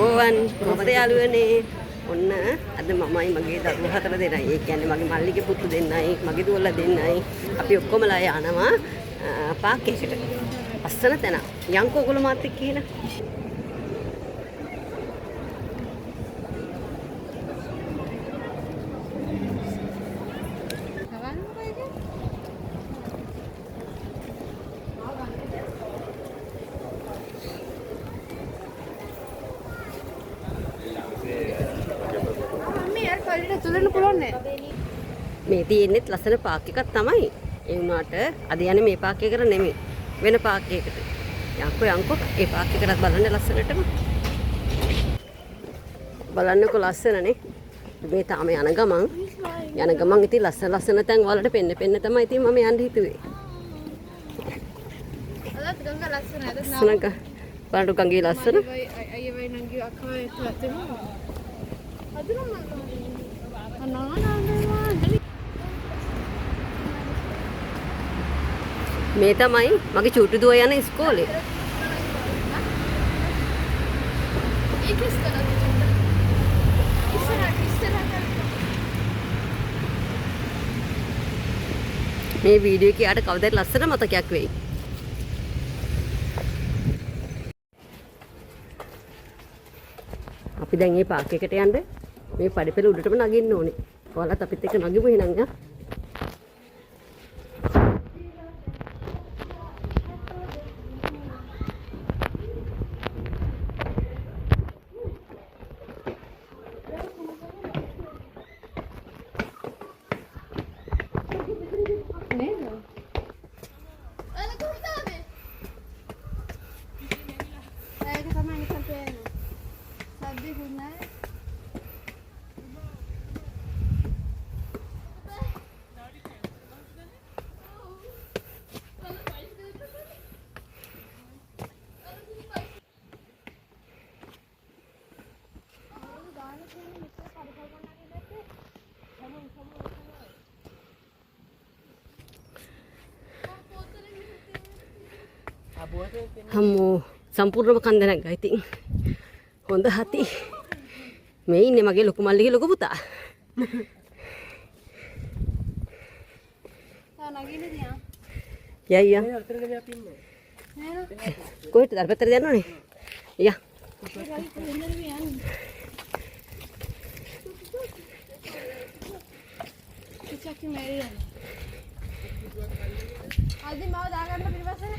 ආයුබෝවන් කොහමද යාළුවනේ ඔන්න අද මමයි මගේ දරුවෝ හතර දෙනයි ඒ කියන්නේ මගේ මල්ලිගේ පුතු දෙන්නයි මගේ දුවලා දෙන්නයි අපි ඔක්කොමලා යනවා පාක් එකකට අස්සන තැන යන්කෝ ඔයගොල්ලෝ මාත් එක්ක කියලා මේ තියෙන්නේ ලස්සන පාක් එකක් තමයි. ඒ වුණාට අද යන්නේ මේ පාක් එකකට නෙමෙයි. වෙන පාක් එකකට. යන්කෝ ඒ පාක් එකටත් බලන්න ලස්සනටම. බලන්නකෝ ලස්සනනේ. මේ තාම යන ගමන් ඉතින් ලස්සන තැන් වලට පෙන්න තමයි ඉතින් මම යන්න හිතුවේ. අදත් ගංගා ලස්සනයි. ලස්සනක. බලන්න ගංගේ ලස්සන. අයියවයි නංගි අක්කා එක්ක මේ තමයි මගේ චූටි දුව යන ඉස්කෝලේ. මේ වීඩියෝ එකේ යාට කවදාවත් ලස්සන මතකයක් වෙයි. අපි දැන් මේ පාක් එකට යන්න මේ පඩිපෙළ උඩටම නගින්න ඕනේ. ඔයාලත් අපිත් එක්ක නගිමු එහෙනම් යා. හම්මෝ සම්පූර්ණම කන්ද නැග්ගා ඉතින් හොඳ හති මේ ඉන්නේ මගේ ලොකු මල්ලිගේ ලොකු පුතා යයියා කොහෙටද අර පැත්තට යන්නෝනේ යා චක්කි මේරියන් ආදි මාව දාගන්න පිළිපස්සේ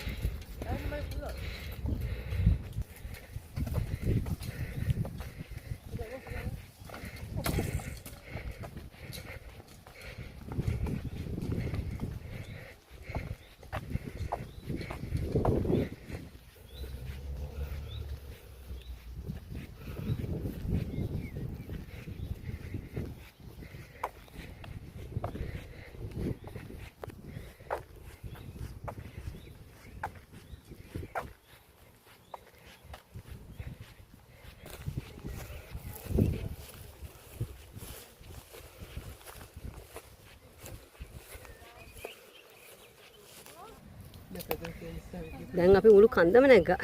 දැන් අපි මුළු කන්දම නැග්ගා.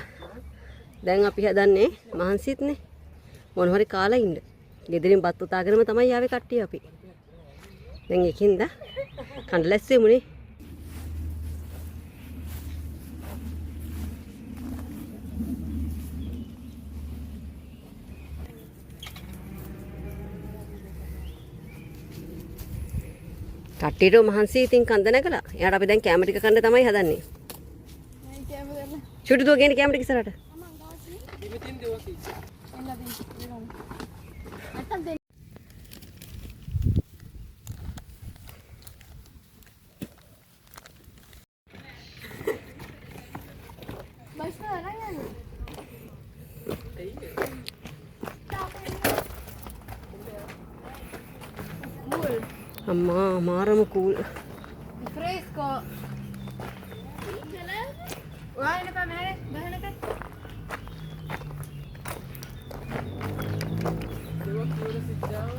දැන් අපි හදන්නේ මහන්සියත්නේ. මොන හරි කාලා ඉන්න. ගෙදරින් බත් උතාගෙනම තමයි ආවේ කට්ටිය අපි. දැන් ඒකින්ද කන්ද ලැස්සෙමුනේ. කට්ටියට මහන්සිය ඉතින් කන්ද නැගලා. එයාට අපි දැන් කැමරා ටික කන්න තමයි හදන්නේ. Shoot दो गेंद कैमरे की तरह अम्मा मारम cool fresco Why na pa mere? Bahan na ka? Do you want to sit down?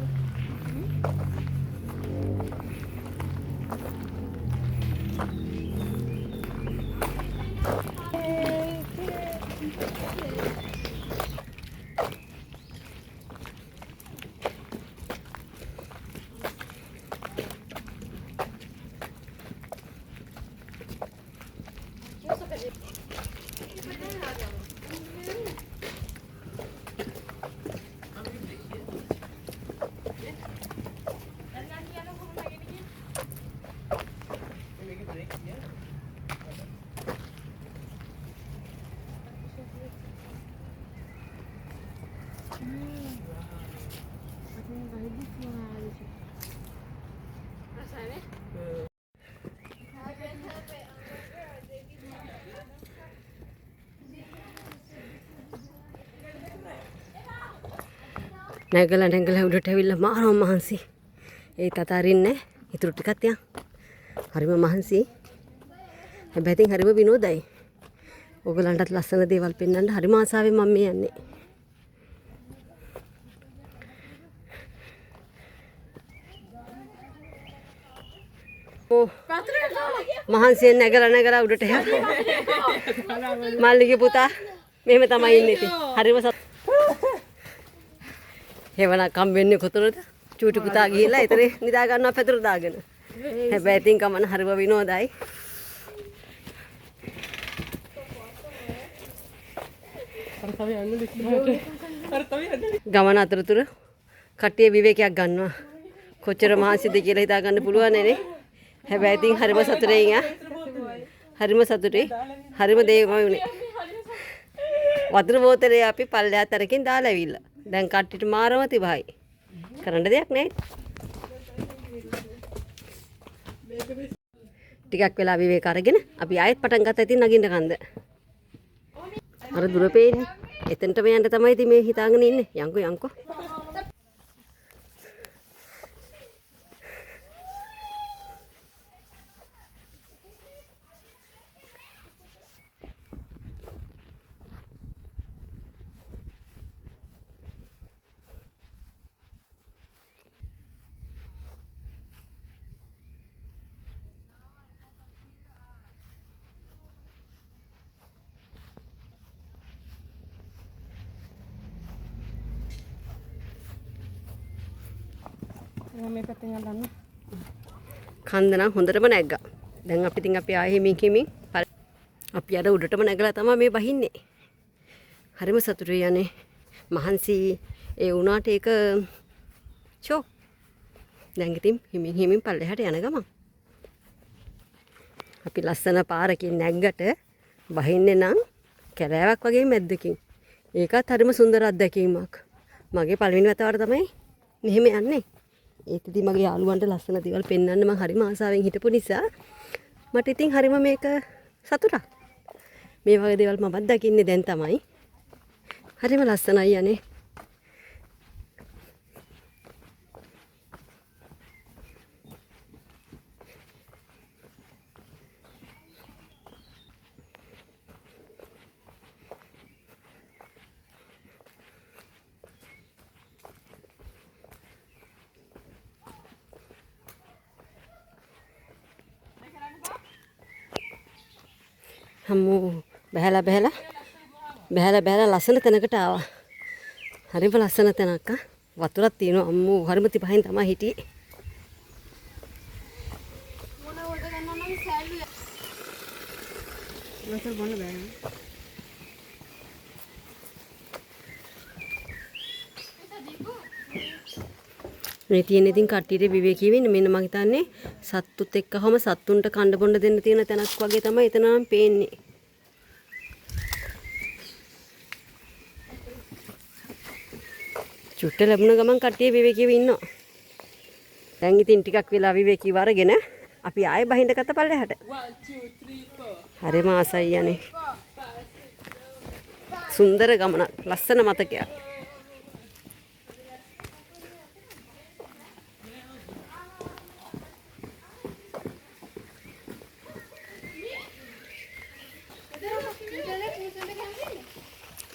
නැගලා උඩට ඇවිල්ලා මාරම මහන්සි. ඒත් අතාරින්නේ ඉතුරු ටිකක් තියන්. හරිම මහන්සි. හැබැයි ඉතින් හරිම විනෝදයි. ඔයගලන්ටත් ලස්සන දේවල් පෙන්වන්න හරිම ආසාවෙන් මම මේ යන්නේ. ඕ මහන්සියෙන් නැගලා උඩට යනවා. මල්ලිගේ පුතා මෙහෙම තමයි ඉන්නේ ඉතින්. හරිම හෙවණක් හම් වෙන්නේ කොතනද? චූටි පුතා ගිහිල්ලා ඊතරේ නිදා ගන්නවා පැදුර දාගෙන. හැබැයි ඉතින් කමන හරිම විනෝදයි. ගමන අතරතුර කට්ටිය විවේකයක් ගන්නවා. කොච්චර මහන්සිද කියලා හිතා ගන්න පුළුවන් නේ. හැබැයි ඉතින් හරිම සතුටින් හරිම සතුටුයි. හරිම දේමයි උනේ. වතුර බෝතලේ අපි පල්ලෙහා තරකින් දාලා ඇවිල්ලා. දැන් කට්ටියට මාරම තිබහයි. කරන්න දෙයක් නැහැ. ටිකක් වෙලා විවේක අරගෙන අපි ආයෙත් පටන් ගත්තා ඉතින් නගින්න කන්ද. අර දුර පේන්නේ. එතනටම යන්න තමයි ඉතින් මේ හිතාගෙන ඉන්නේ. යන්කෝ. මේ පැත්තෙන් යන්න. කන්ද නම් හොඳටම නැග්ගා. දැන් අපි ආයෙ හිමින් අපි අර උඩටම නැගලා තමයි මේ බහින්නේ. හරිම සතුටුයි යන්නේ. මහන්සි ඒ වුණාට ඒක චෝ. දැන් ඉතින් හිමින් පල්ලෙහාට යන ගමන්. අපි ලස්සන පාරකින් නැග්ගට බහින්නේ නම් කැලෑවක් වගේ මැද්දකින්. ඒකත් හරිම සුන්දර අත්දැකීමක්. මගේ පළවෙනි වතාවට තමයි මෙහෙම යන්නේ. ඒත් ඉතින් මගේ යාළුවන්ට ලස්සන දේවල් පෙන්වන්න මම හරිම ආසාවෙන් හිටපු නිසා මට ඉතින් හරිම මේක සතුටක්. මේ වගේ දේවල් මමත් දකින්නේ දැන් තමයි. හරිම ලස්සනයි යන්නේ. හම්මෝ බැහැලා ලස්සන තැනකට ආවා. හරිම ලස්සන තැනක්. වතුරක් තියෙනවා. අම්මෝ හරිම තිපහින් තමයි හිටියේ. මොනවද ගන්නවනම් සෑල්ලු. වතුර බොන්න බෑ. මේ තියෙන ඉතින් කට්ටියට විවේකී වෙන්න මෙන්න මම හිතන්නේ සත්තුත් එක්කවම සත්තුන්ට කන්න බොන්න දෙන්න තියෙන තැනක් වගේ තමයි එතන නම් පේන්නේ. චුට්ට ලැබුණ ගමන් කට්ටිය විවේකීව ඉන්නවා. දැන් ඉතින් ටිකක් වෙලා විවේකීව අරගෙන අපි ආයෙ බහින්න ගත්ත පල්ලෙහාට. 1 2 3 4. හරිම ආසයි යන්නේ. සුන්දර ගමනක්. ලස්සන මතකයක්.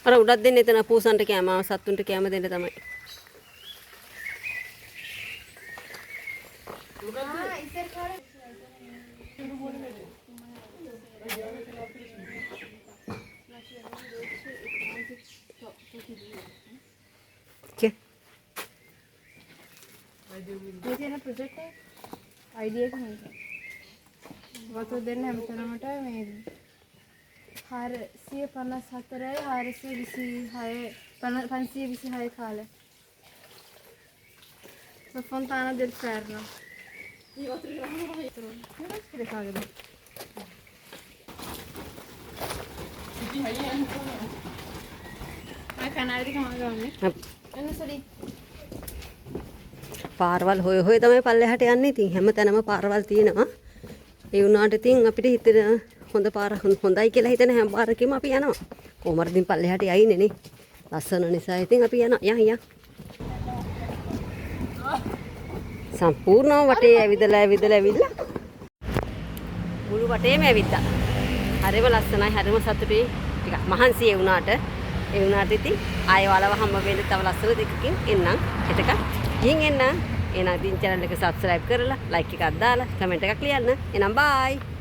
අර උඩක් දෙන්න එතන පූසන්ට කෑම සත්තුන්ට කෑම දෙන්න තමයි. Okay. මේ තියෙන ප්‍රොජෙක්ට් එක අයිඩියා එක හොඳයි. වතුර දෙන්න හැමතැනමට මේ 454යි 526 කාලේ. Fontana del Ferro. Io ho trovato non è che cagado. පාරවල් හොය තමයි පල්ලෙහාට යන්නේ. ඉතින් හැම තැනම පාරවල් තියෙනවා. ඒ වුණාට ඉතින් අපිට හිතෙන හොඳ පාර හොඳයි කියලා හිතෙන හැම පාරකෙම අපි යනවා. කොහොම හරි ඉතින් පල්ලෙහාට යයිනේ නේ. ලස්සන නිසා ඉතින් අපි යනවා. යන්. සම්පූර්ණව වටේ ඇවිදලා මුළු වටේම ඇවිද්දා. හරිම ලස්සනයි, හරිම සතුටුයි. ටිකක් මහන්සි ඒ වුණාට ඉතින් ආයෙ වලව හම්බ වෙන්න තව ලස්සන දෙකකින් එන්නම්. හෙටක ගිහින් එන්නම්. එහෙනම් ඉතින් channel එක subscribe කරලා like එකක් දාලා comment එකක් ලියන්න. එහෙනම් bye.